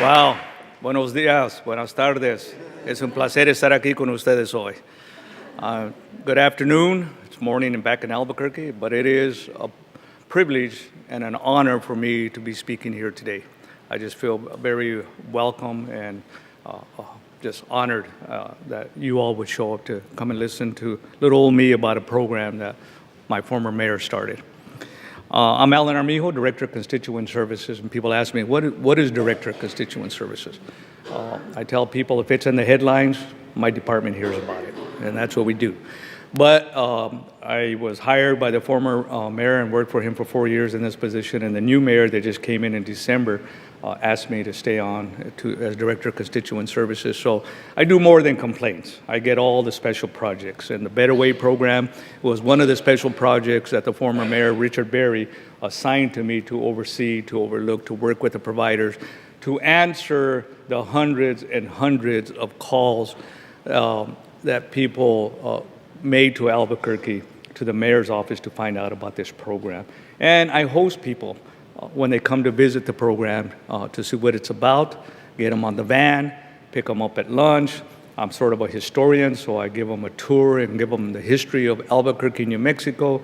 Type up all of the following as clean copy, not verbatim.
Wow, buenos días, buenas tardes. Es un placer estar aquí con ustedes hoy. Good afternoon. It's morning and back in Albuquerque, but it is a privilege and an honor for me to be speaking here today. I just feel very welcome and just honored that you all would show up to come and listen to little old me about a program that my former mayor started. I'm Alan Armijo, Director of Constituent Services, and people ask me, what is Director of Constituent Services? I tell people if it's in the headlines, my department hears about it, and that's what we do. But I was hired by the former mayor and worked for him for 4 years in this position, and the new mayor that just came in December asked me to stay on as Director of Constituent Services. So I do more than complaints. I get all the special projects, and the Better Way program was one of the special projects that the former mayor, Richard Berry, assigned to me to oversee, to overlook, to work with the providers, to answer the hundreds and hundreds of calls that people made to Albuquerque, to the mayor's office to find out about this program. And I host people when they come to visit the program to see what it's about, get them on the van, pick them up at lunch. I'm sort of a historian, so I give them a tour and give them the history of Albuquerque, New Mexico.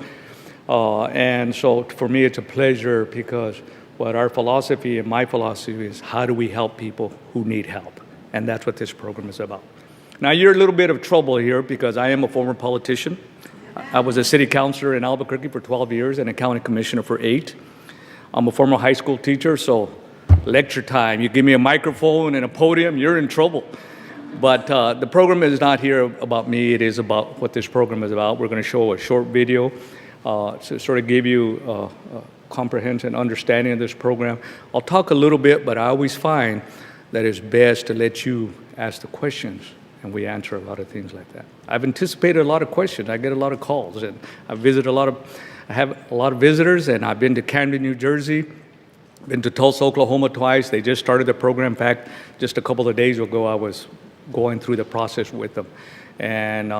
And so for me, it's a pleasure because what our philosophy and my philosophy is, how do we help people who need help? And that's what this program is about. Now, you're a little bit of trouble here because I am a former politician. I was a city councilor in Albuquerque for 12 years and a county commissioner for 8. I'm a former high school teacher, so lecture time. You give me a microphone and a podium, you're in trouble. But the program is not here about me. It is about what this program is about. We're going to show a short video to sort of give you a comprehensive understanding of this program. I'll talk a little bit, but I always find that it's best to let you ask the questions, and we answer a lot of things like that. I've anticipated a lot of questions. I get a lot of calls, and I have a lot of visitors, and I've been to Camden, New Jersey, been to Tulsa, Oklahoma twice. They just started the program. In fact, just a couple of days ago, I was going through the process with them. And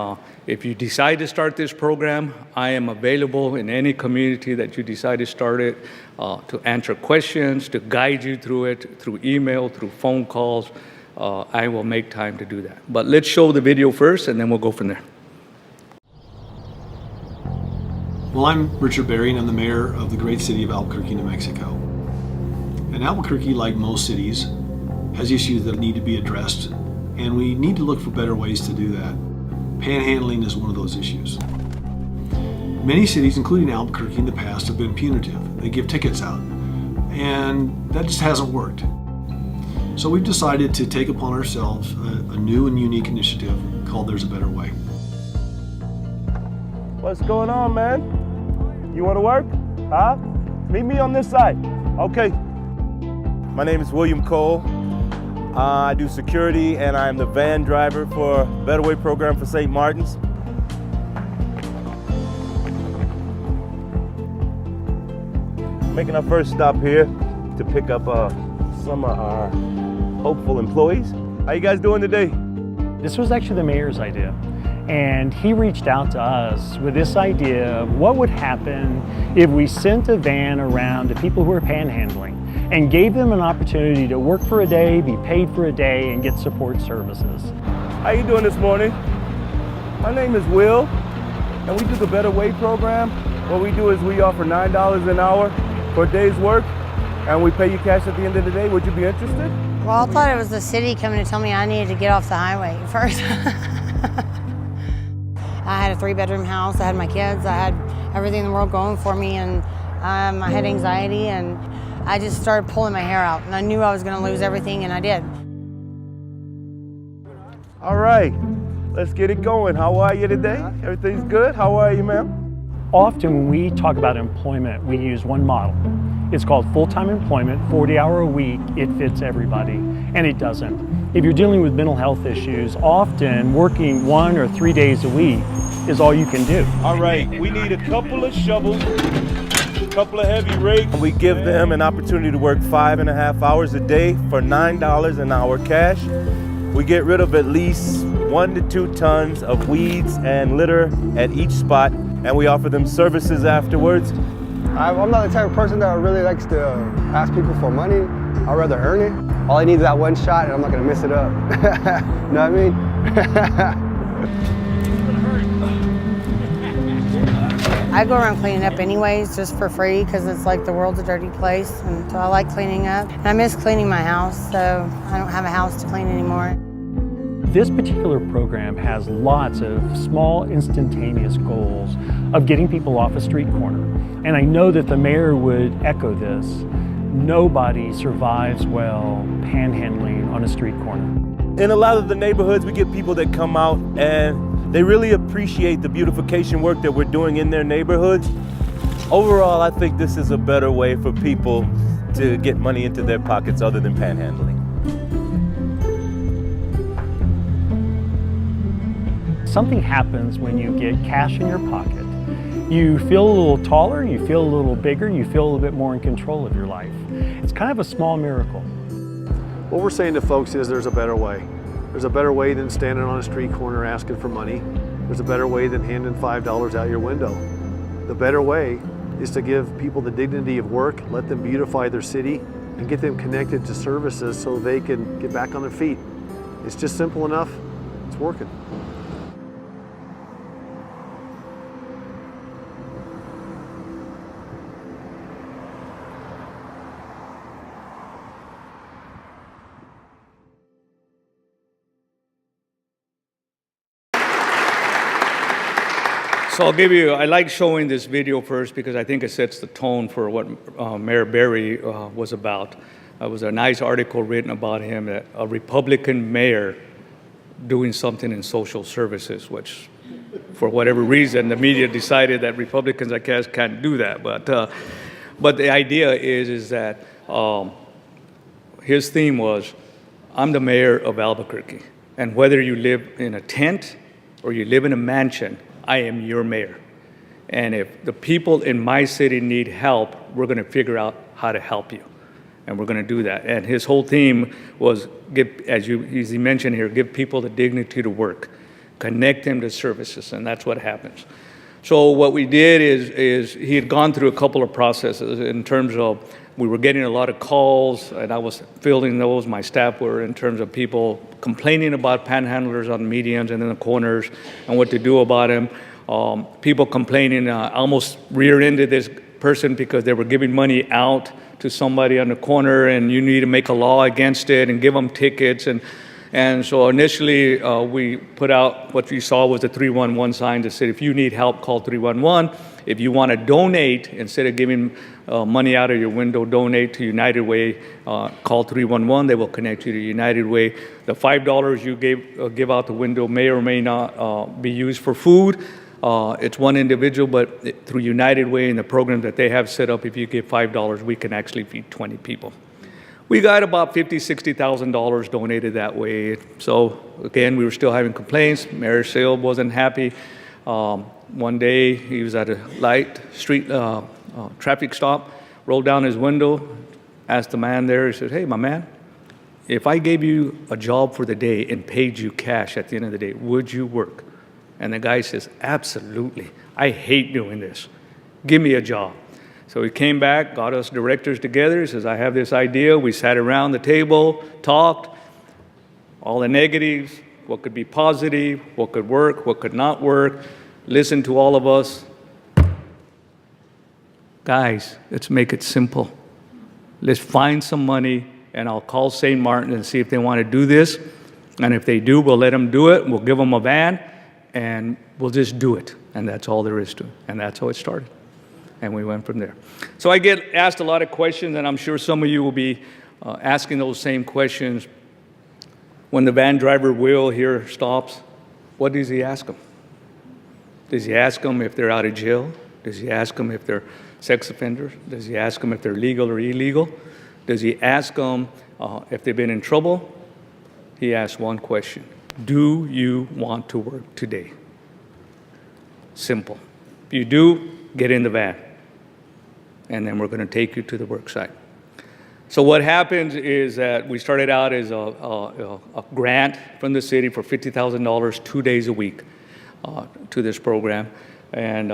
if you decide to start this program, I am available in any community that you decide to start it to answer questions, to guide you through it, through email, through phone calls. I will make time to do that. But let's show the video first, and then we'll go from there. Well, I'm Richard Berry, and I'm the mayor of the great city of Albuquerque, New Mexico. And Albuquerque, like most cities, has issues that need to be addressed, and we need to look for better ways to do that. Panhandling is one of those issues. Many cities, including Albuquerque in the past, have been punitive. They give tickets out, and that just hasn't worked. So we've decided to take upon ourselves a new and unique initiative called There's a Better Way. What's going on, man? You want to work? Huh? Meet me on this side. Okay. My name is William Cole. I do security, and I'm the van driver for Better Way program for St. Martin's. Making our first stop here to pick up some of our hopeful employees. How you guys doing today? This was actually the mayor's idea. And he reached out to us with this idea of what would happen if we sent a van around to people who are panhandling and gave them an opportunity to work for a day, be paid for a day, and get support services. How you doing this morning? My name is Will, and we do the Better Way program. What we do is we offer $9 an hour for a day's work, and we pay you cash at the end of the day. Would you be interested? Well, I thought it was the city coming to tell me I needed to get off the highway first. I had a 3-bedroom house, I had my kids, I had everything in the world going for me, and I had anxiety, and I just started pulling my hair out, and I knew I was gonna lose everything, and I did. All right, let's get it going. How are you today? Everything's good? How are you, ma'am? Often when we talk about employment, we use one model. It's called full-time employment, 40-hour a week. It fits everybody, and it doesn't. If you're dealing with mental health issues, often working 1 or 3 days a week is all you can do. All right, we need a couple of shovels, a couple of heavy rakes. We give them an opportunity to work 5.5 hours a day for $9 an hour cash. We get rid of at least 1 to 2 tons of weeds and litter at each spot, and we offer them services afterwards. I'm not the type of person that really likes to ask people for money. I'd rather earn it. All I need is that one shot, and I'm not gonna miss it up. Know what I mean? I go around cleaning up anyways, just for free, because it's like the world's a dirty place, and so I like cleaning up. And I miss cleaning my house, so I don't have a house to clean anymore. This particular program has lots of small, instantaneous goals of getting people off a street corner. And I know that the mayor would echo this. Nobody survives well panhandling on a street corner. In a lot of the neighborhoods, we get people that come out and they really appreciate the beautification work that we're doing in their neighborhoods. Overall, I think this is a better way for people to get money into their pockets other than panhandling. Something happens when you get cash in your pocket. You feel a little taller, you feel a little bigger, you feel a little bit more in control of your life. It's kind of a small miracle. What we're saying to folks is there's a better way. There's a better way than standing on a street corner asking for money. There's a better way than handing $5 out your window. The better way is to give people the dignity of work, let them beautify their city, and get them connected to services so they can get back on their feet. It's just simple enough, it's working. So I like showing this video first because I think it sets the tone for what Mayor Berry was about. It was a nice article written about him, that a Republican mayor doing something in social services, which for whatever reason, the media decided that Republicans, I guess, can't do that. But the idea is that his theme was, I'm the mayor of Albuquerque, and whether you live in a tent or you live in a mansion, I am your mayor. And if the people in my city need help, we're going to figure out how to help you. And we're going to do that. And his whole theme was, as he mentioned here, give people the dignity to work, connect them to services, and that's what happens. So what we did is he had gone through a couple of processes in terms of, we were getting a lot of calls, and I was fielding those, my staff were, in terms of people complaining about panhandlers on medians and in the corners and what to do about them. People complaining, almost rear-ended this person because they were giving money out to somebody on the corner, and you need to make a law against it and give them tickets. And so initially, we put out what you saw was a 311 sign that said, if you need help, call 311. If you want to donate, instead of giving money out of your window, donate to United Way, call 311. They will connect you to United Way. The $5 you give out the window may or may not be used for food. It's one individual, but through United Way and the program that they have set up, if you give $5, we can actually feed 20 people. We got about $50,000, $60,000 donated that way. So again, we were still having complaints. Mayor Sale wasn't happy. One day he was at a street traffic stop, rolled down his window, asked the man there, he said, hey, my man, if I gave you a job for the day and paid you cash at the end of the day, would you work? And the guy says, absolutely. I hate doing this. Give me a job. So he came back, got us directors together. He says, I have this idea. We sat around the table, talked, all the negatives, what could be positive, what could work, what could not work, listened to all of us. Guys, let's make it simple. Let's find some money, and I'll call St. Martin and see if they want to do this. And if they do, we'll let them do it. We'll give them a van, and we'll just do it. And that's all there is to it. And that's how it started. And we went from there. So I get asked a lot of questions, and I'm sure some of you will be asking those same questions. When the van driver Will here stops, what does he ask them? Does he ask them if they're out of jail? Does he ask them if they're sex offenders? Does he ask them if they're legal or illegal? Does he ask them if they've been in trouble? He asks one question. Do you want to work today? Simple. If you do, get in the van. And then we're going to take you to the work site. So what happens is that we started out as a grant from the city for $50,000 2 days a week to this program, and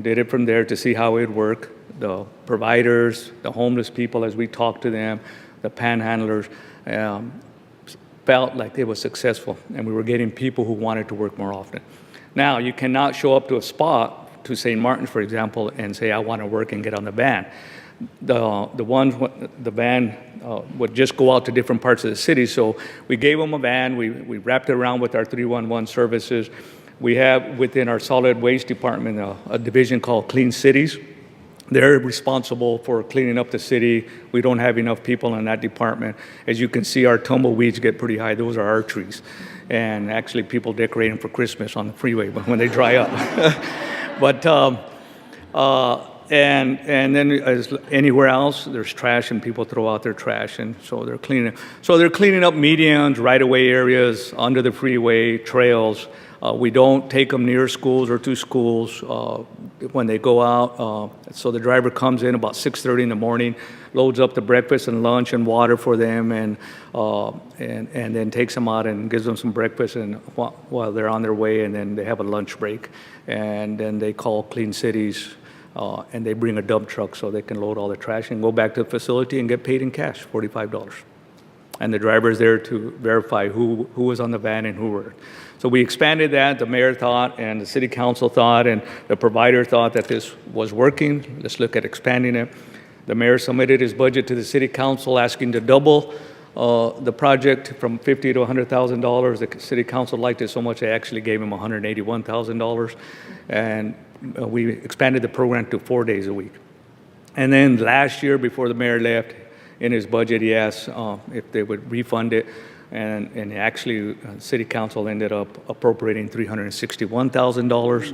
did it from there to see how it worked. The providers, the homeless people, as we talked to them, the panhandlers felt like they were successful, and we were getting people who wanted to work more often. Now, you cannot show up to a spot, to St. Martin's, for example, and say, I want to work and get on the van. The van would just go out to different parts of the city. So we gave them a van. We wrapped it around with our 311 services. We have within our solid waste department a division called Clean Cities. They're responsible for cleaning up the city. We don't have enough people in that department. As you can see, our tumbleweeds get pretty high. Those are our trees. And actually, people decorate them for Christmas on the freeway when they dry up. But and then as anywhere else, there's trash and people throw out their trash, and so they're cleaning. So they're cleaning up medians, right-of-way areas, under the freeway, trails. We don't take them near schools or to schools when they go out. So the driver comes in about 6:30 in the morning, loads up the breakfast and lunch and water for them, and then takes them out and gives them some breakfast and while they're on their way, and then they have a lunch break, and then they call Clean Cities. And they bring a dump truck so they can load all the trash and go back to the facility and get paid in cash, $45. And the driver is there to verify who was on the van and who were. So we expanded that. The mayor thought, and the city council thought, and the provider thought that this was working. Let's look at expanding it. The mayor submitted his budget to the city council asking to double the project from $50,000 to $100,000. The city council liked it so much they actually gave him $181,000. And we expanded the program to 4 days a week. And then last year, before the mayor left, in his budget, he asked if they would refund it. And actually, city council ended up appropriating $361,000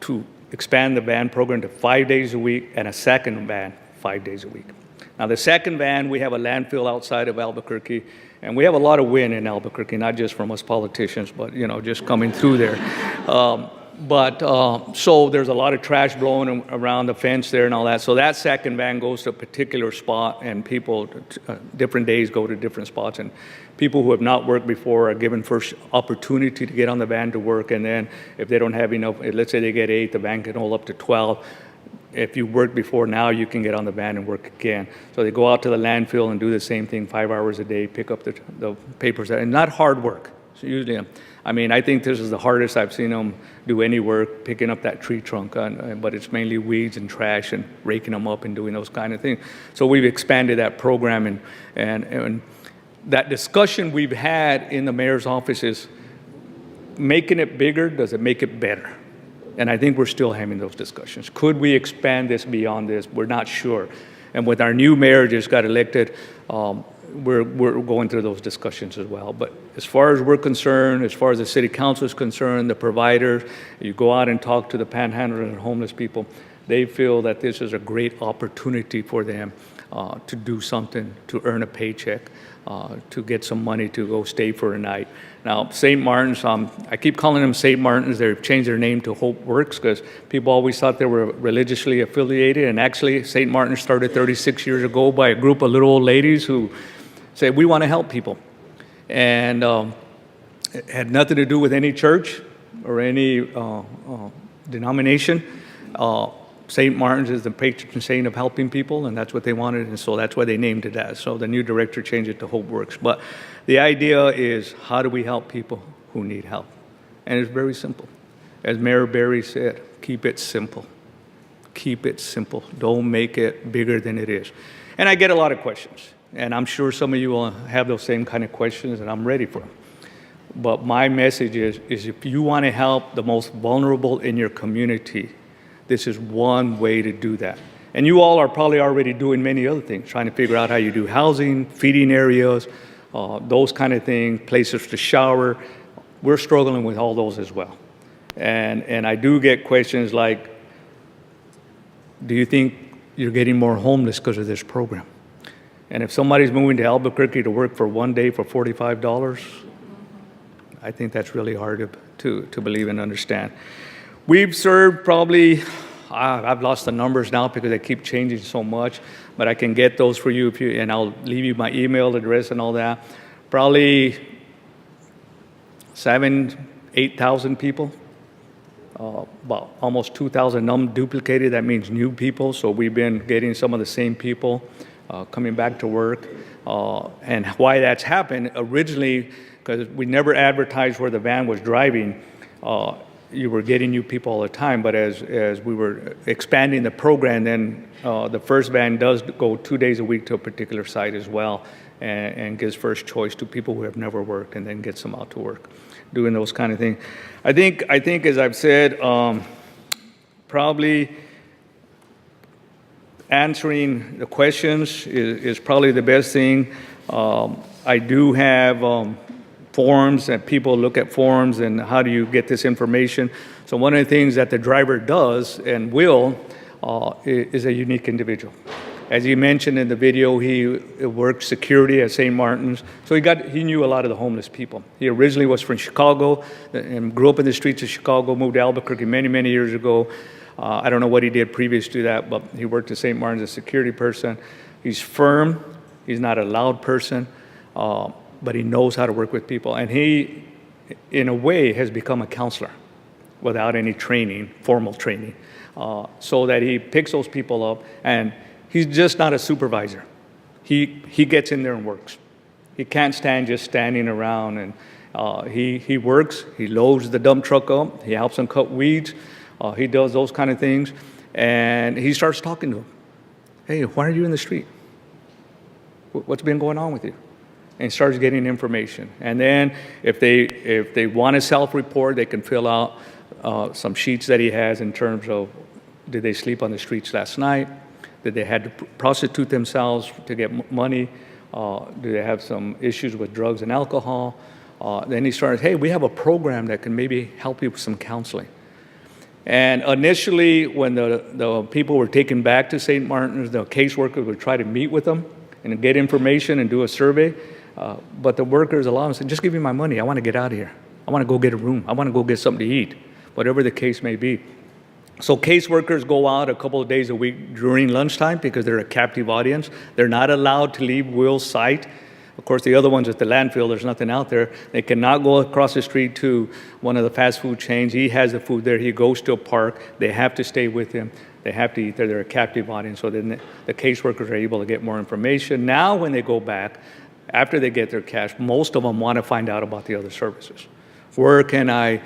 to expand the van program to 5 days a week and a second van 5 days a week. Now, the second van, we have a landfill outside of Albuquerque, and we have a lot of wind in Albuquerque, not just from us politicians, but, just coming through there. So there's a lot of trash blowing around the fence there and all that. So that second van goes to a particular spot, and people, different days, go to different spots. And people who have not worked before are given first opportunity to get on the van to work. And then if they don't have enough, let's say they get 8, the van can hold up to 12. If you worked before, now you can get on the van and work again. So they go out to the landfill and do the same thing 5 hours a day, pick up the papers. And not hard work. So usually, I think this is the hardest I've seen them do any work, picking up that tree trunk, but it's mainly weeds and trash and raking them up and doing those kind of things. So we've expanded that program, and that discussion we've had in the mayor's office is making it bigger, does it make it better? And I think we're still having those discussions. Could we expand this beyond this? We're not sure. And with our new mayor just got elected, we're going through those discussions as well. But as far as we're concerned, as far as the city council is concerned, the providers, you go out and talk to the panhandlers and homeless people, they feel that this is a great opportunity for them to do something, to earn a paycheck, to get some money to go stay for a night. Now, St. Martin's, I keep calling them St. Martin's. They've changed their name to Hope Works because people always thought they were religiously affiliated. And actually, St. Martin's started 36 years ago by a group of little old ladies who said, we want to help people. And it had nothing to do with any church or any denomination. St. Martin's is the patron saint of helping people, and that's what they wanted, and so that's why they named it that. So the new director changed it to Hope Works. But the idea is, how do we help people who need help? And it's very simple. As Mayor Berry said, keep it simple. Keep it simple. Don't make it bigger than it is. And I get a lot of questions, and I'm sure some of you will have those same kind of questions, and I'm ready for them. But my message is if you want to help the most vulnerable in your community, this is one way to do that. And you all are probably already doing many other things, trying to figure out how you do housing, feeding areas, those kind of things, places to shower. We're struggling with all those as well. And I do get questions like, do you think you're getting more homeless because of this program? And if somebody's moving to Albuquerque to work for 1 day for $45, I think that's really hard to believe and understand. We've served probably, I've lost the numbers now because they keep changing so much, but I can get those for you, and I'll leave you my email address and all that. Probably 7,000, 8,000 people, about almost 2,000 duplicated. That means new people, so we've been getting some of the same people coming back to work. And why that's happened originally, because we never advertised where the van was driving. You were getting new people all the time, but as we were expanding the program, then the first van does go 2 days a week to a particular site as well, and gives first choice to people who have never worked, and then gets them out to work, doing those kind of things. I think as I've said, probably answering the questions is probably the best thing. I do have forms, and people look at forms and how do you get this information. So one of the things that the driver does and will is a unique individual. As he mentioned in the video, he worked security at St. Martin's, so he knew a lot of the homeless people. He originally was from Chicago and grew up in the streets of Chicago, moved to Albuquerque many years ago. I don't know what he did previous to that, but he worked at St. Martin's as a security person. He's firm. He's not a loud person, but he knows how to work with people. And he, in a way, has become a counselor without any training, formal training, so that he picks those people up. And he's just not a supervisor. He gets in there and works. He can't stand just standing around. And he works. He loads the dump truck up. He helps them cut weeds. He does those kind of things, and he starts talking to them. Hey, why are you in the street? What's been going on with you? And he starts getting information. And then if they want to self-report, they can fill out some sheets that he has in terms of, did they sleep on the streets last night? Did they had to prostitute themselves to get money? Do they have some issues with drugs and alcohol? Then he starts, hey, we have a program that can maybe help you with some counseling. And initially, when the people were taken back to St. Martin's, the caseworker would try to meet with them and get information and do a survey. But the workers, a lot of them said, just give me my money. I want to get out of here. I want to go get a room. I want to go get something to eat, whatever the case may be. So caseworkers go out a couple of days a week during lunchtime because they're a captive audience. They're not allowed to leave Will's site. Of course, the other ones at the landfill, there's nothing out there. They cannot go across the street to one of the fast food chains. He has the food there. He goes to a park. They have to stay with him. They have to eat there. They're a captive audience. So then the caseworkers are able to get more information. Now when they go back, after they get their cash, most of them want to find out about the other services. Where can I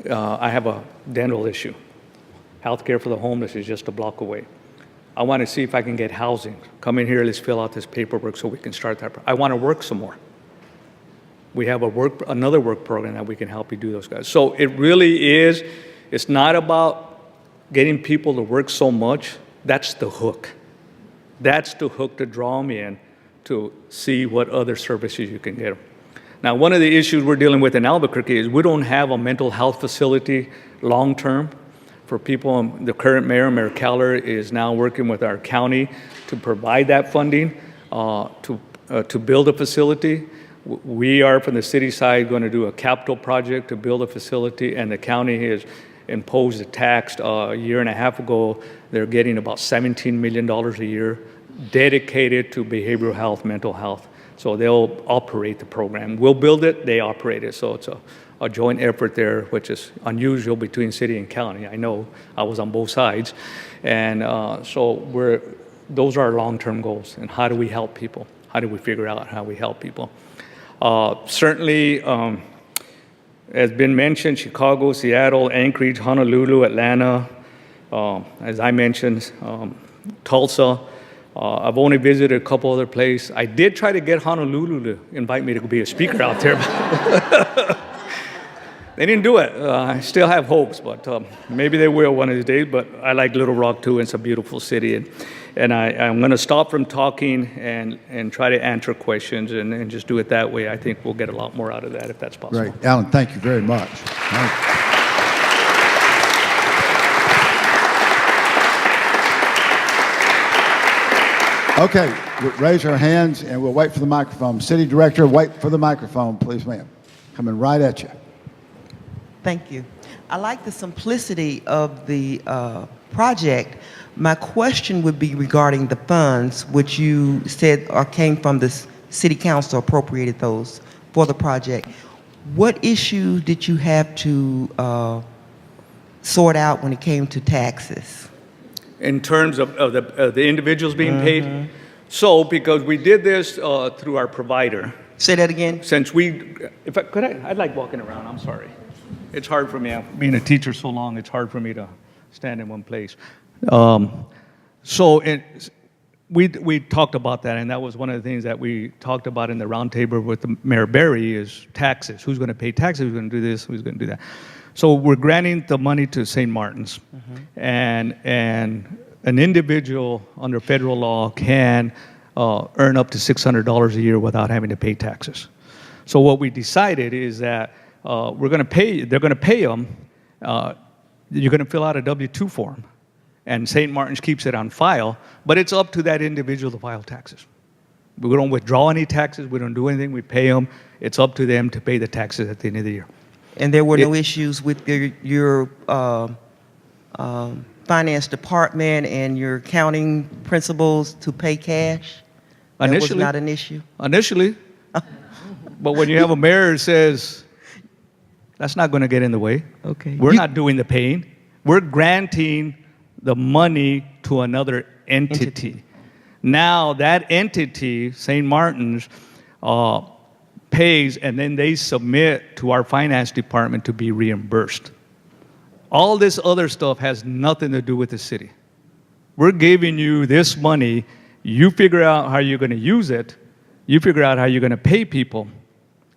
have a dental issue. Healthcare for the homeless is just a block away. I want to see if I can get housing. Come in here, let's fill out this paperwork so we can start that. I want to work some more. We have another work program that we can help you do those guys. So it really is, it's not about getting people to work so much. That's the hook. That's the hook to draw them in to see what other services you can get them. Now, one of the issues we're dealing with in Albuquerque is we don't have a mental health facility long-term for people. The current mayor, Mayor Keller, is now working with our county to provide that funding to build a facility. We are, from the city side, going to do a capital project to build a facility, and the county has imposed a tax a year and a half ago. They're getting about $17 million a year dedicated to behavioral health, mental health. So they'll operate the program. We'll build it, they operate it. So it's a joint effort there, which is unusual between city and county. I know, I was on both sides. And so those are our long-term goals. And how do we help people? How do we figure out how we help people? Certainly, as been mentioned, Chicago, Seattle, Anchorage, Honolulu, Atlanta, as I mentioned, Tulsa. I've only visited a couple other places. I did try to get Honolulu to invite me to be a speaker out there. They didn't do it. I still have hopes, but maybe they will one of these days. But I like Little Rock too. It's a beautiful city. And I'm going to stop from talking and try to answer questions and just do it that way. I think we'll get a lot more out of that if that's possible. Great. Alan, thank you very much. Okay, raise our hands and we'll wait for the microphone. City Director, wait for the microphone, please, ma'am. Coming right at you. Thank you. I like the simplicity of the project. My question would be regarding the funds, which you said came from the city council, appropriated those for the project. What issues did you have to sort out when it came to taxes? In terms of the individuals being paid, So, because we did this through our provider, Say that again. since we, if I could, I'd like walking around. I'm sorry. It's hard for me. Being a teacher so long, it's hard for me to stand in one place. We talked about that, and that was one of the things that we talked about in the roundtable with the Mayor Berry is taxes. Who's going to pay taxes? Who's going to do this? Who's going to do that? So we're granting the money to St. Martin's, and an individual under federal law can earn up to $600 a year without having to pay taxes. So what we decided is that they're going to pay them. You're going to fill out a W-2 form, and St. Martin's keeps it on file, but it's up to that individual to file taxes. We don't withdraw any taxes. We don't do anything. We pay them. It's up to them to pay the taxes at the end of the year. And there were no issues with your finance department and your accounting principals to pay cash? That was not an issue? Initially. But when you have a mayor who says, that's not going to get in the way. Okay. We're not doing the paying. We're granting the money to another entity. Now that entity, St. Martin's, pays, and then they submit to our finance department to be reimbursed. All this other stuff has nothing to do with the city. We're giving you this money. You figure out how you're going to use it. You figure out how you're going to pay people,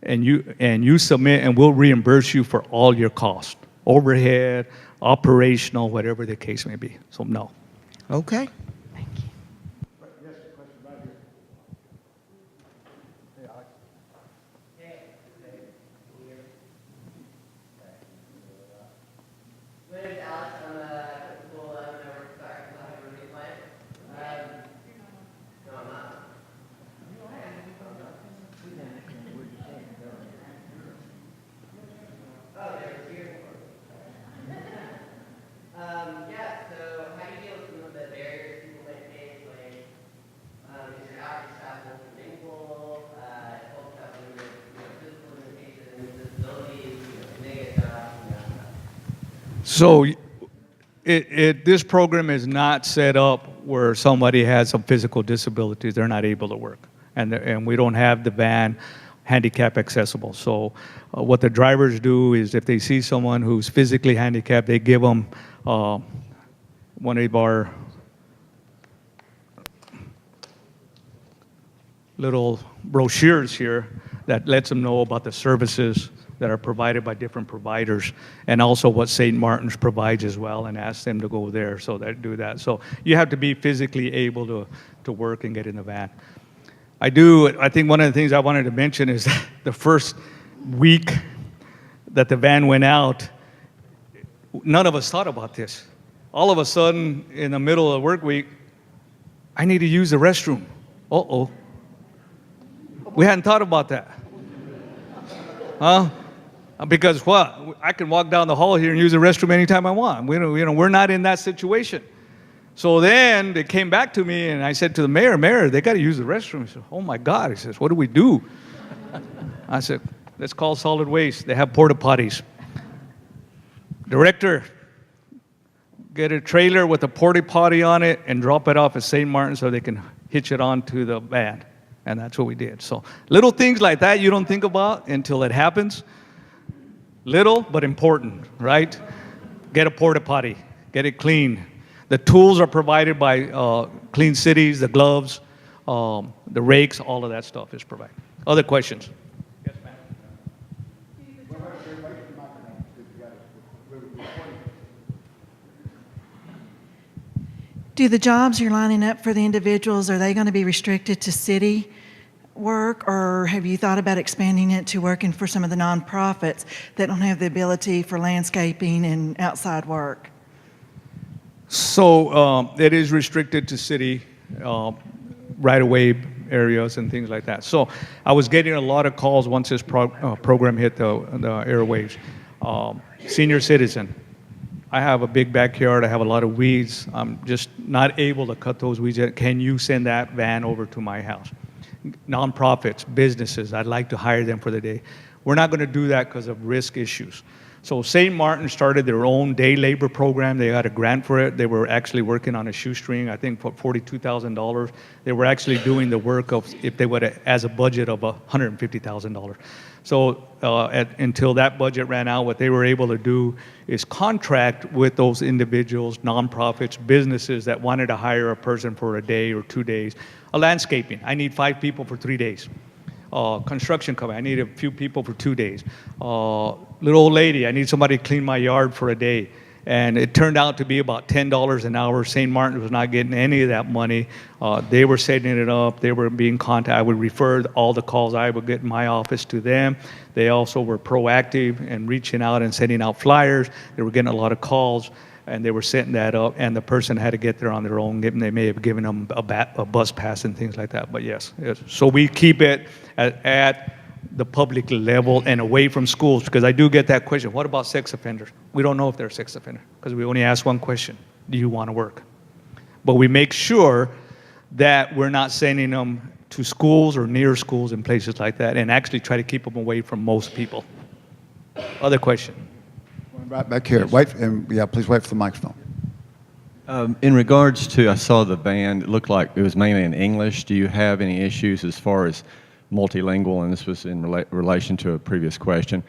and you submit, and we'll reimburse you for all your costs, overhead, operational, whatever the case may be. So no. Okay. So this program is not set up where somebody has some physical disabilities, they're not able to work. And we don't have the van handicap accessible. So what the drivers do is if they see someone who's physically handicapped, they give them one of our little brochures here that lets them know about the services that are provided by different providers, and also what St. Martin's provides as well, and ask them to go there so they do that. So you have to be physically able to work and get in the van. I think one of the things I wanted to mention is that the first week that the van went out, none of us thought about this. All of a sudden, in the middle of the work week, I need to use the restroom. Uh-oh. We hadn't thought about that. Huh? Because what? I can walk down the hall here and use the restroom anytime I want. We're not in that situation. So then they came back to me, and I said to the mayor, they got to use the restroom. He said, oh my God. He says, what do we do? I said, let's call solid waste. They have porta potties. Director, get a trailer with a porta potty on it and drop it off at St. Martin so they can hitch it onto the van. And that's what we did. So little things like that you don't think about until it happens. Little, but important, right? Get a porta potty. Get it clean. The tools are provided by Clean Cities, the gloves, the rakes, all of that stuff is provided. Other questions? Yes, ma'am. Do the jobs you're lining up for the individuals, are they going to be restricted to city work, or have you thought about expanding it to working for some of the nonprofits that don't have the ability for landscaping and outside work? So it is restricted to city right-of-way areas and things like that. So I was getting a lot of calls once this program hit the airwaves. Senior citizen. I have a big backyard. I have a lot of weeds. I'm just not able to cut those weeds yet. Can you send that van over to my house? Nonprofits, businesses, I'd like to hire them for the day. We're not going to do that because of risk issues. So St. Martin started their own day labor program. They got a grant for it. They were actually working on a shoestring, I think for $42,000. They were actually doing the work of, if they would, as a budget of $150,000. So until that budget ran out, what they were able to do is contract with those individuals, nonprofits, businesses that wanted to hire a person for a day or 2 days. A landscaping, I need 5 people for 3 days. Construction company, I need a few people for 2 days. Little old lady, I need somebody to clean my yard for a day. And it turned out to be about $10 an hour. St. Martin was not getting any of that money. They were setting it up. They were being contacted. I would refer all the calls I would get in my office to them. They also were proactive in reaching out and sending out flyers. They were getting a lot of calls, and they were setting that up. And the person had to get there on their own. They may have given them a bus pass and things like that. But yes. So we keep it at the public level and away from schools, because I do get that question. What about sex offenders? We don't know if they're a sex offender because we only ask one question: do you want to work? But we make sure that we're not sending them to schools or near schools and places like that, and actually try to keep them away from most people. Other question? Right back here. Wait, and yeah, please wait for the microphone. In regards to, I saw the band, it looked like it was mainly in English. Do you have any issues as far as multilingual, and this was in relation to a previous question,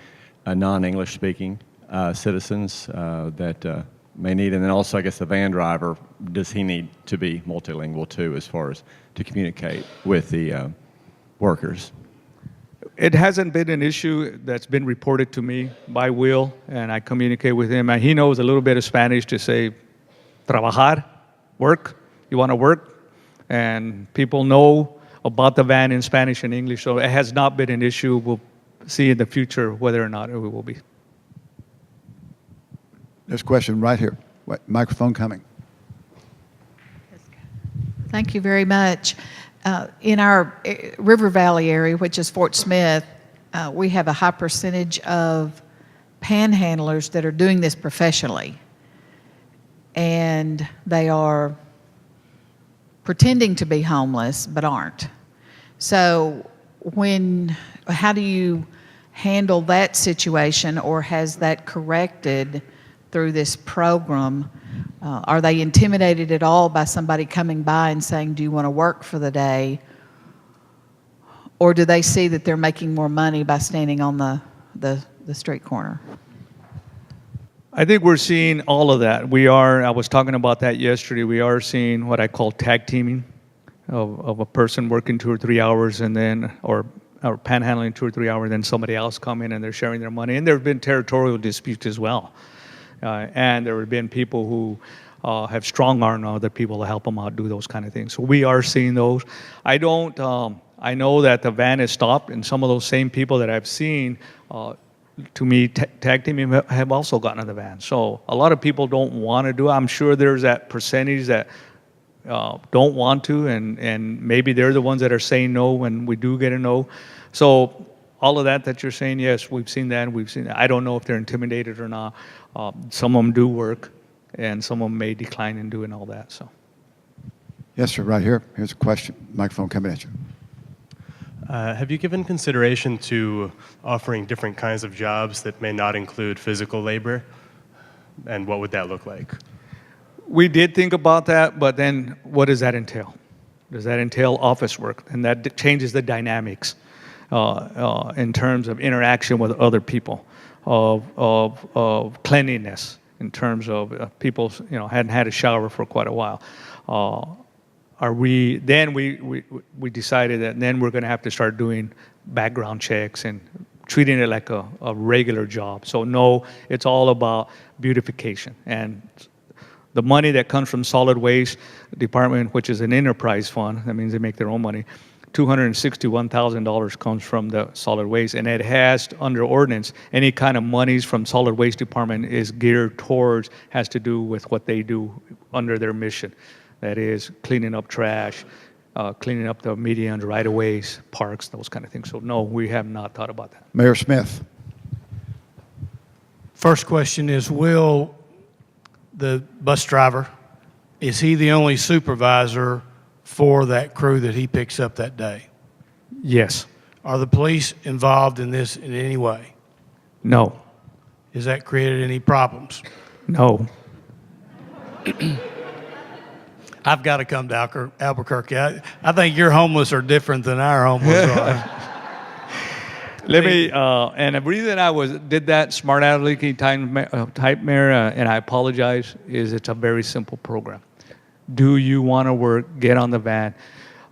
non-English speaking citizens that may need, and then also I guess the van driver, does he need to be multilingual too as far as to communicate with the workers? It hasn't been an issue that's been reported to me by Will, and I communicate with him, and he knows a little bit of Spanish to say, trabajar, work, you want to work, and people know about the van in Spanish and English, so it has not been an issue. We'll see in the future whether or not it will be. There's a question right here. Microphone coming. Thank you very much. In our River Valley area, which is Fort Smith, we have a high percentage of panhandlers that are doing this professionally. And they are pretending to be homeless, but aren't. So how do you handle that situation, or has that corrected through this program? Are they intimidated at all by somebody coming by and saying, do you want to work for the day? Or do they see that they're making more money by standing on the street corner? I think we're seeing all of that. I was talking about that yesterday. We are seeing what I call tag teaming of a person working 2 or 3 hours and then, or panhandling 2 or 3 hours, then somebody else come in and they're sharing their money. And there have been territorial disputes as well. And there have been people who have strong-armed other people to help them out do those kind of things. So we are seeing those. I know that the van is stopped, and some of those same people that I've seen, to me, tag teaming have also gotten in the van. So a lot of people don't want to do it. I'm sure there's that percentage that don't want to, and maybe they're the ones that are saying no when we do get a no. So all of that you're saying, yes, we've seen that, and we've seen that. I don't know if they're intimidated or not. Some of them do work, and some of them may decline in doing all that. So. Yes, sir, right here. Here's a question. Microphone coming at you. Have you given consideration to offering different kinds of jobs that may not include physical labor? And what would that look like? We did think about that, but then what does that entail? Does that entail office work? And that changes the dynamics in terms of interaction with other people, of cleanliness, in terms of people hadn't had a shower for quite a while. We decided that then we're going to have to start doing background checks and treating it like a regular job. So no, it's all about beautification. And the money that comes from solid waste department, which is an enterprise fund, that means they make their own money, $261,000 comes from the solid waste, and it has, under ordinance, any kind of monies from solid waste department is geared towards, has to do with what they do under their mission. That is cleaning up trash, cleaning up the medians, right-of-ways, parks, those kind of things. So no, we have not thought about that. Mayor Smith. First question is, Will, the bus driver, is he the only supervisor for that crew that he picks up that day? Yes. Are the police involved in this in any way? No. Has that created any problems? No. I've got to come to Albuquerque. I think your homeless are different than our homeless are. Let me, and the reason I did that smart alecky type mayor, and I apologize, is it's a very simple program. Do you want to work? Get on the van.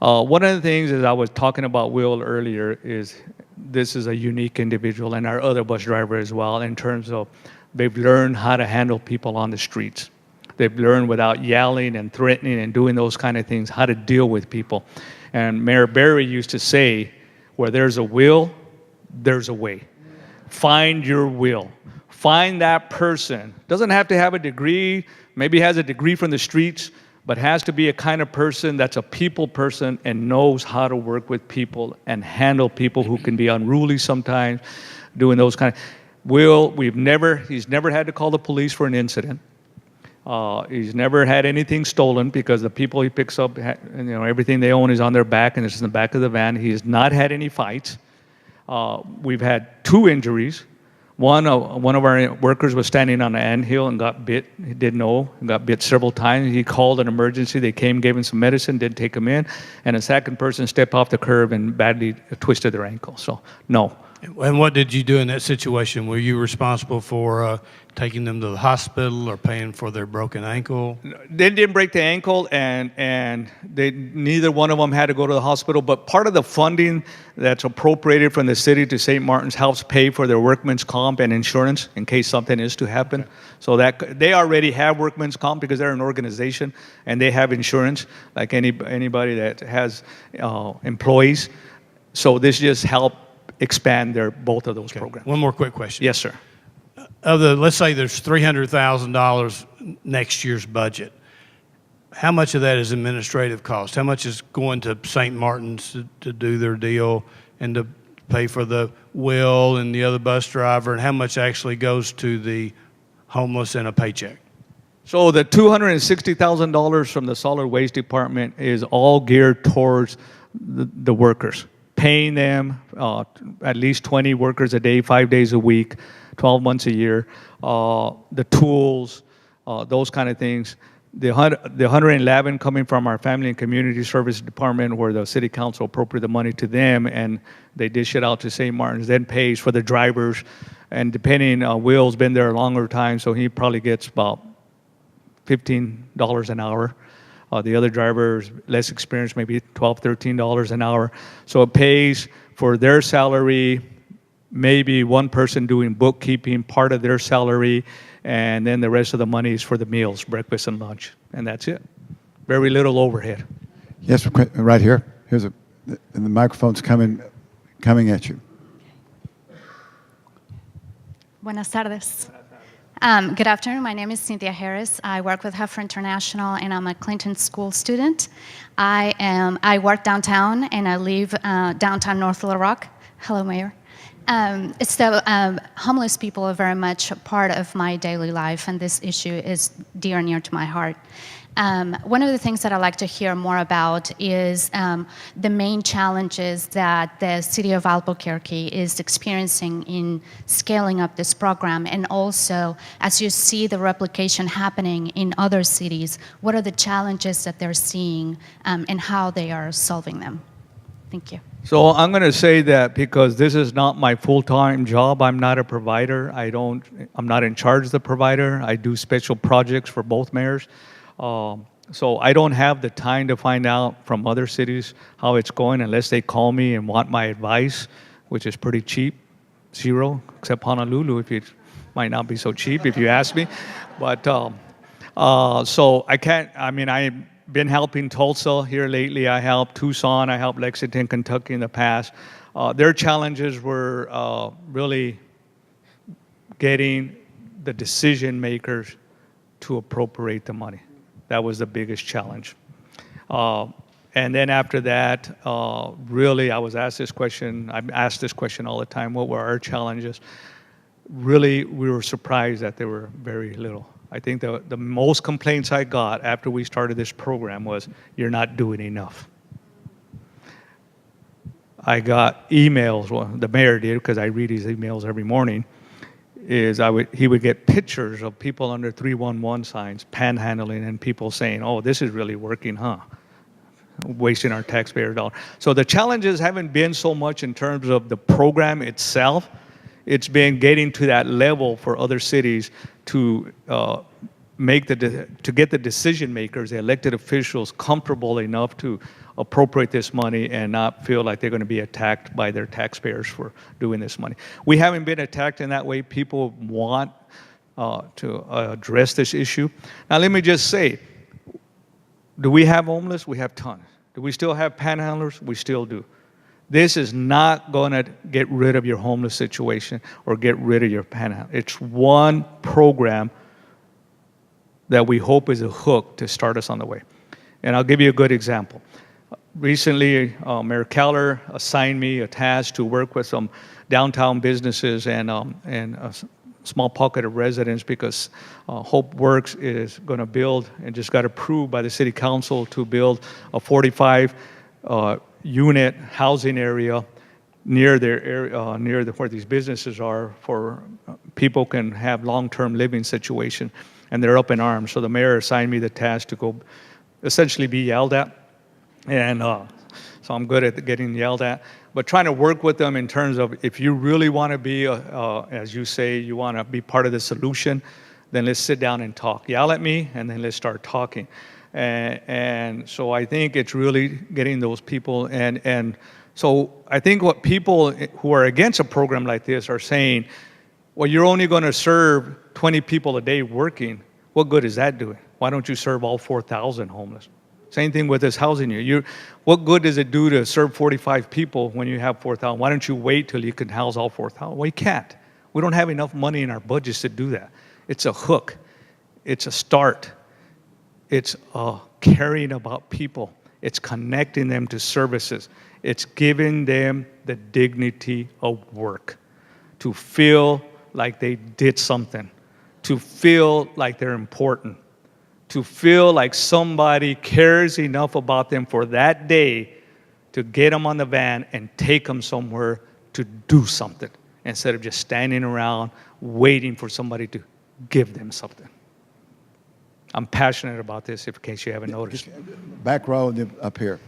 One of the things is I was talking about Will earlier is this is a unique individual, and our other bus driver as well, in terms of they've learned how to handle people on the streets. They've learned without yelling and threatening and doing those kind of things, how to deal with people. And Mayor Berry used to say, where there's a will, there's a way. Find your will. Find that person. Doesn't have to have a degree, maybe has a degree from the streets, but has to be a kind of person that's a people person and knows how to work with people and handle people who can be unruly sometimes, doing those kind of. He's never had to call the police for an incident. He's never had anything stolen because the people he picks up, everything they own is on their back and it's in the back of the van. He has not had any fights. We've had 2 injuries. One of our workers was standing on an anthill and got bit. He didn't know, and got bit several times. He called an emergency. They came, gave him some medicine, didn't take him in. And a second person stepped off the curb and badly twisted their ankle. So, no. And what did you do in that situation? Were you responsible for taking them to the hospital or paying for their broken ankle? They didn't break the ankle, and neither one of them had to go to the hospital. But part of the funding that's appropriated from the city to St. Martin's helps pay for their workman's comp and insurance in case something is to happen. Okay. So that they already have workman's comp because they're an organization and they have insurance like anybody that has employees. So this just helped expand both of those programs. One more quick question. Yes, sir. Let's say there's $300,000 next year's budget. How much of that is administrative cost? How much is going to St. Martin's to do their deal and to pay for the will and the other bus driver? And how much actually goes to the homeless and a paycheck? So the $260,000 from the solid waste department is all geared towards the workers. Paying them at least 20 workers a day, 5 days a week, 12 months a year, the tools, those kind of things. The 111 coming from our Family and Community Service Department, where the City Council appropriated the money to them, and they dish it out to St. Martin's, then pays for the drivers. And depending, Will's been there a longer time, so he probably gets about $15 an hour. The other drivers, less experienced, maybe $12, $13 an hour. So it pays for their salary, maybe one person doing bookkeeping, part of their salary, and then the rest of the money is for the meals, breakfast and lunch, and that's it. Very little overhead. Yes, right here. And the microphone's coming at you. Buenas tardes. Good afternoon. My name is Cynthia Harris. I work with Heifer International, and I'm a Clinton School student. I work downtown, and I live downtown North Little Rock. Hello, Mayor. Homeless people are very much a part of my daily life, and this issue is dear and near to my heart. One of the things that I'd like to hear more about is the main challenges that the city of Albuquerque is experiencing in scaling up this program, and also as you see the replication happening in other cities, what are the challenges that they're seeing and how they are solving them? Thank you. So I'm going to say that because this is not my full-time job. I'm not a provider. I'm not in charge of the provider. I do special projects for both mayors. So I don't have the time to find out from other cities how it's going unless they call me and want my advice, which is pretty cheap, $0, except Honolulu, if it might not be so cheap if you ask me. But so I can't, I've been helping Tulsa here lately. I helped Tucson, I helped Lexington, Kentucky in the past. Their challenges were really getting the decision makers to appropriate the money. That was the biggest challenge. And then after that, really, I was asked this question. I'm asked this question all the time. What were our challenges? Really, we were surprised that there were very little. I think the most complaints I got after we started this program was, you're not doing enough. I got emails, well, the mayor did, because I read his emails every morning. is he would get pictures of people under 311 signs panhandling and people saying, oh, this is really working, huh? Wasting our taxpayer dollar. So the challenges haven't been so much in terms of the program itself. It's been getting to that level for other cities to get the decision makers, the elected officials, comfortable enough to appropriate this money and not feel like they're going to be attacked by their taxpayers for doing this money. We haven't been attacked in that way. People want to address this issue. Now, let me just say, do we have homeless? We have tons. Do we still have panhandlers? We still do. This is not going to get rid of your homeless situation or get rid of your panhandler. It's one program that we hope is a hook to start us on the way. And I'll give you a good example. Recently, Mayor Keller assigned me a task to work with some downtown businesses and a small pocket of residents because Hope Works is going to build and just got approved by the city council to build a 45 unit housing area near their area, where these businesses are, for people can have long-term living situation, and they're up in arms. So the mayor assigned me the task to go essentially be yelled at, and so I'm good at getting yelled at, but trying to work with them in terms of, if you really want to be, as you say, you want to be part of the solution, then let's sit down and talk. Yell at me, and then let's start talking. And so I think it's really getting those people, and so I think what people who are against a program like this are saying, well, you're only going to serve 20 people a day working. What good is that doing? Why don't you serve all 4,000 homeless? Same thing with this housing unit. What good does it do to serve 45 people when you have 4,000? Why don't you wait till you can house all 4,000? Well, you can't. We don't have enough money in our budgets to do that. It's a hook. It's a start. It's caring about people. It's connecting them to services. It's giving them the dignity of work, to feel like they did something, to feel like they're important, to feel like somebody cares enough about them for that day to get them on the van and take them somewhere to do something, instead of just standing around waiting for somebody to give them something. I'm passionate about this, in case you haven't noticed. Back row and then up here.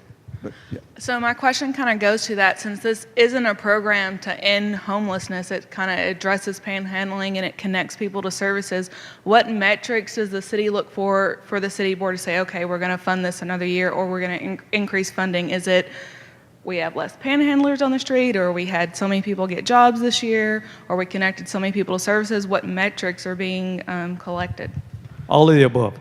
But, yeah. So my question kind of goes to that, since this isn't a program to end homelessness, it kind of addresses panhandling and it connects people to services. What metrics does the city look for the city board to say, okay, we're going to fund this another year, or we're going to increase funding? Is it we have less panhandlers on the street, or we had so many people get jobs this year, or we connected so many people to services? What metrics are being collected? All of the above.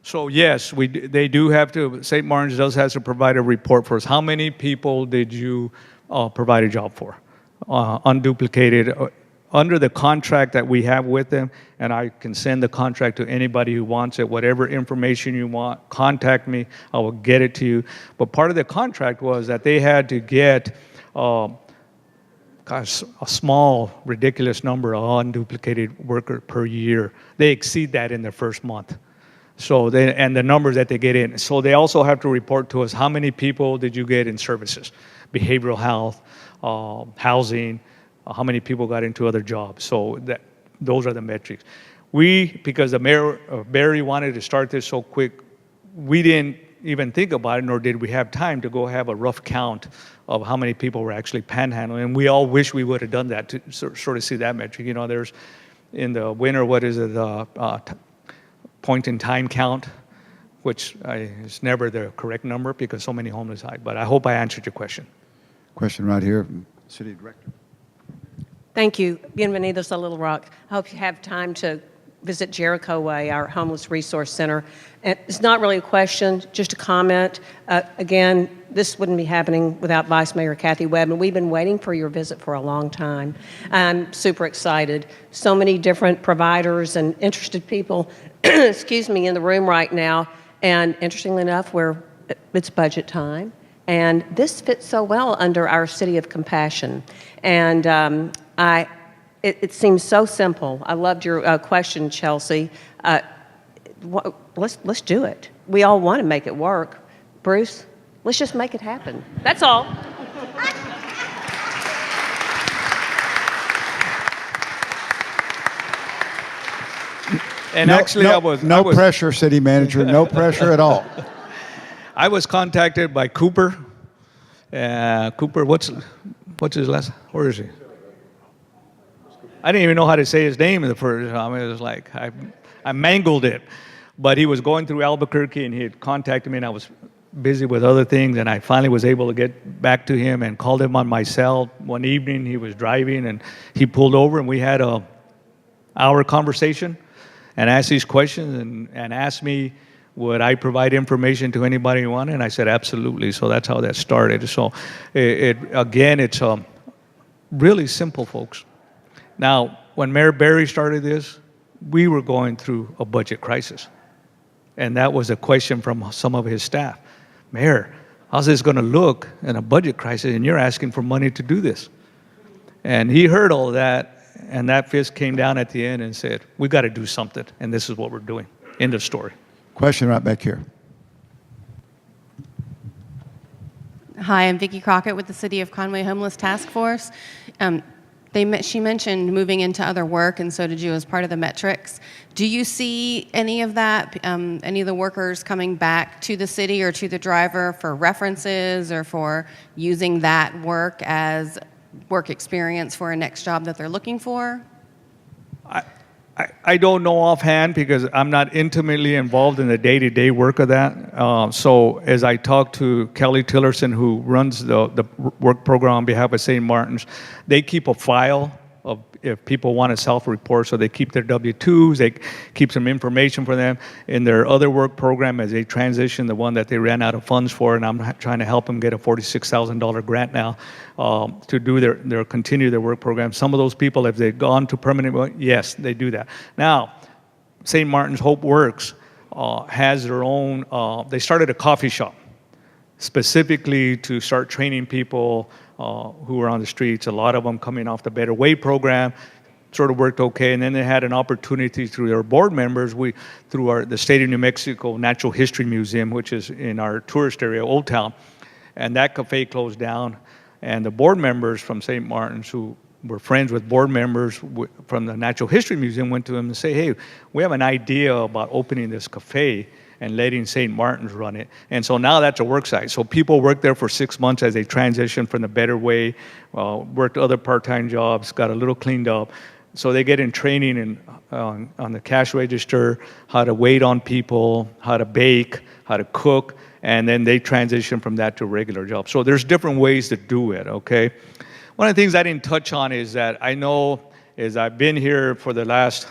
So yes, they do have to, St. Martin's does have to provide a report for us. How many people did you provide a job for? Unduplicated, under the contract that we have with them, and I can send the contract to anybody who wants it. Whatever information you want, contact me, I will get it to you. But part of the contract was that they had to get a small, ridiculous number of unduplicated workers per year. They exceed that in their first month. So and the numbers that they get in. So they also have to report to us, how many people did you get in services, behavioral health, housing, how many people got into other jobs. So those are the metrics. Because the mayor, Barry, wanted to start this so quick, we didn't even think about it, nor did we have time to go have a rough count of how many people were actually panhandling. And we all wish we would have done that to sort of see that metric. You know, there's in the winter, what is it, point in time count, which is never the correct number because so many homeless died. But I hope I answered your question. Question right here from City Director. Thank you. Bienvenidos a Little Rock. I hope you have time to visit Jericho Way, our homeless resource center. And it's not really a question, just a comment. Again, this wouldn't be happening without Vice Mayor Kathy Webb, and we've been waiting for your visit for a long time. I'm super excited. So many different providers and interested people, excuse me, in the room right now. And interestingly enough, it's budget time. And this fits so well under our City of Compassion. And it seems so simple. I loved your question, Chelsea. Let's do it. We all want to make it work. Bruce, let's just make it happen. That's all. And no, actually, no, I was no pressure, city manager. No pressure at all. I was contacted by Cooper. Cooper, what's his last? Where is he? I didn't even know how to say his name in the first. I mean, it was like I mangled it. But he was going through Albuquerque, and he had contacted me, and I was busy with other things, and I finally was able to get back to him and called him on my cell one evening. He was driving, and he pulled over, and we had a hour conversation and asked these questions and asked me, would I provide information to anybody who wanted? And I said, absolutely. So that's how that started. So again, it's really simple, folks. Now, when Mayor Berry started this, we were going through a budget crisis. And that was a question from some of his staff. Mayor, how's this going to look in a budget crisis? And you're asking for money to do this. And he heard all of that. And that fist came down at the end and said, we got to do something, and this is what we're doing. End of story. Question right back here. Hi, I'm Vicki Crockett with the City of Conway Homeless Task Force. She mentioned moving into other work, and so did you as part of the metrics. Do you see any of that, any of the workers coming back to the city or to the driver for references or for using that work as work experience for a next job that they're looking for? I don't know offhand because I'm not intimately involved in the day-to-day work of that. So as I talked to Kelly Tillerson, who runs the work program on behalf of St. Martin's, they keep a file of if people want to self-report, so they keep their W-2s, they keep some information for them in their other work program as they transition, the one that they ran out of funds for, and I'm trying to help them get a $46,000 grant now to do continue their work program. Some of those people, if they've gone to permanent work, yes, they do that. Now, St. Martin's Hope Works has their own, they started a coffee shop specifically to start training people who were on the streets, a lot of them coming off the Better Way program, sort of worked okay. And then they had an opportunity through their board members, through the State of New Mexico Natural History Museum, which is in our tourist area, Old Town. And that cafe closed down. And the board members from St. Martin's, who were friends with board members from the Natural History Museum, went to them and say, hey, we have an idea about opening this cafe and letting St. Martin's run it. And so now that's a work site. So people work there for 6 months as they transition from the Better Way, worked other part-time jobs, got a little cleaned up. So they get in training on the cash register, how to wait on people, how to bake, how to cook, and then they transition from that to a regular job. So there's different ways to do it, okay? One of the things I didn't touch on is that I know as I've been here for the last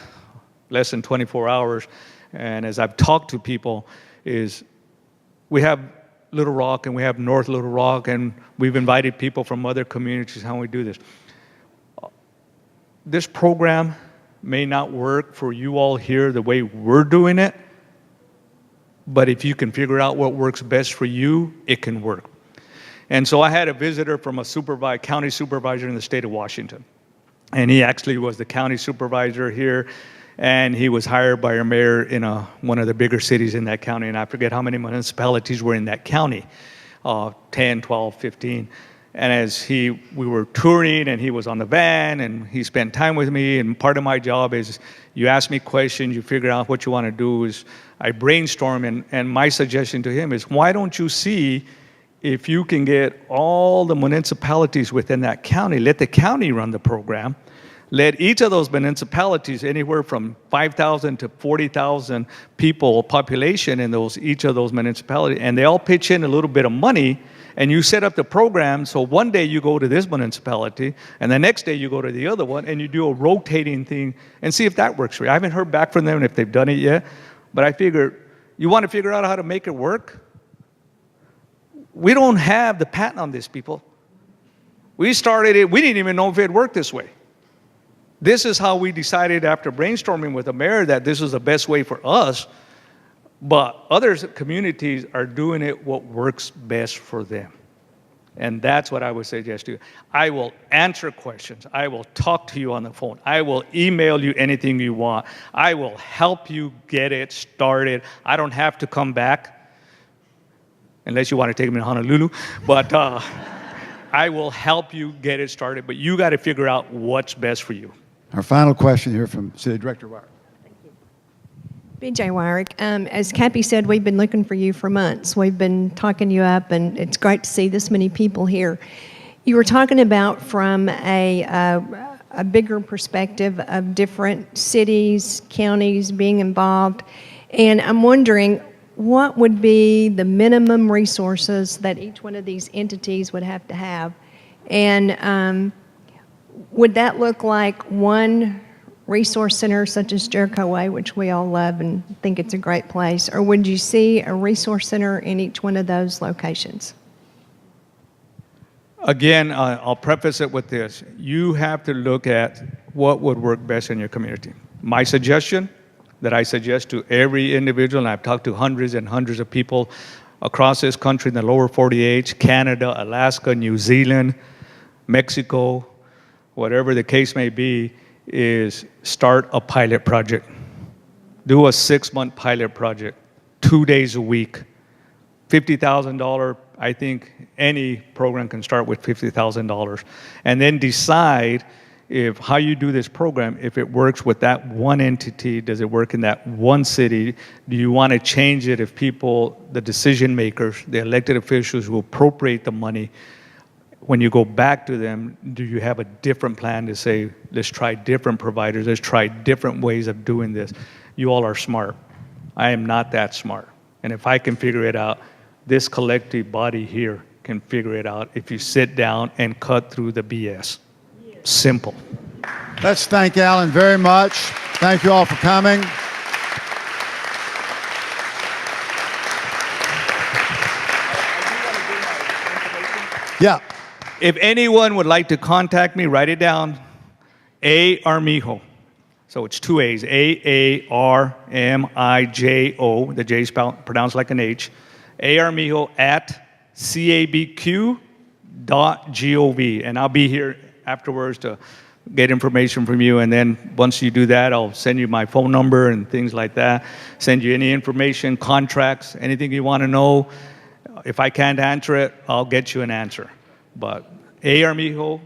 less than 24 hours, and as I've talked to people, is we have Little Rock and we have North Little Rock, and we've invited people from other communities how we do this. This program may not work for you all here the way we're doing it, but if you can figure out what works best for you, it can work. And so I had a visitor from a county supervisor in the state of Washington, and he actually was the county supervisor here. And he was hired by our mayor in one of the bigger cities in that county. And I forget how many municipalities were in that county, 10, 12, 15. And as we were touring and he was on the van and he spent time with me, and part of my job is you ask me questions, you figure out what you want to do, is I brainstorm. And my suggestion to him is, why don't you see if you can get all the municipalities within that county, let the county run the program. Let each of those municipalities, anywhere from 5,000 to 40,000 people population in each of those municipalities, and they all pitch in a little bit of money, and you set up the program so one day you go to this municipality, and the next day you go to the other one, and you do a rotating thing and see if that works for you. I haven't heard back from them if they've done it yet, but I figure, you want to figure out how to make it work? We don't have the patent on this, people. We started it, we didn't even know if it worked this way. This is how we decided after brainstorming with the mayor that this is the best way for us, but other communities are doing it what works best for them. And that's what I would suggest to you. I will answer questions. I will talk to you on the phone. I will email you anything you want. I will help you get it started. I don't have to come back, unless you want to take me to Honolulu, but I will help you get it started, but you got to figure out what's best for you. Our final question here from City Director Wire. Thank you. BJ Wyrick, as Cappy said, we've been looking for you for months. We've been talking you up, and it's great to see this many people here. You were talking about from a bigger perspective of different cities, counties being involved, and I'm wondering what would be the minimum resources that each one of these entities would have to have, and would that look like one resource center such as Jericho Way, which we all love and think it's a great place, or would you see a resource center in each one of those locations? Again, I'll preface it with this. You have to look at what would work best in your community. My suggestion that I suggest to every individual, and I've talked to hundreds and hundreds of people across this country in the lower 48, Canada, Alaska, New Zealand, Mexico, whatever the case may be, is start a pilot project. Do a 6-month pilot project, 2 days a week. $50,000, I think any program can start with $50,000. And then decide if how you do this program, if it works with that one entity, does it work in that one city? Do you want to change it if people, the decision makers, the elected officials who appropriate the money, when you go back to them, do you have a different plan to say, let's try different providers, let's try different ways of doing this? You all are smart. I am not that smart. And if I can figure it out, this collective body here can figure it out if you sit down and cut through the BS. Simple. Let's thank Alan very much. Thank you all for coming. Yeah. If anyone would like to contact me, write it down. A. Armijo. So it's 2 A's. A-A-R-M-I-J-O. The J is pronounced like an H. A. Armijo at cabq.gov. And I'll be here afterwards to get information from you. And then once you do that, I'll send you my phone number and things like that. Send you any information, contracts, anything you want to know. If I can't answer it, I'll get you an answer. But A. Armijo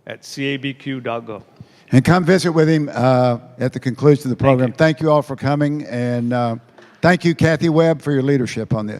at cabq.gov. And come visit with him at the conclusion of the program. Thank you all for coming, and thank you, Kathy Webb, for your leadership on this.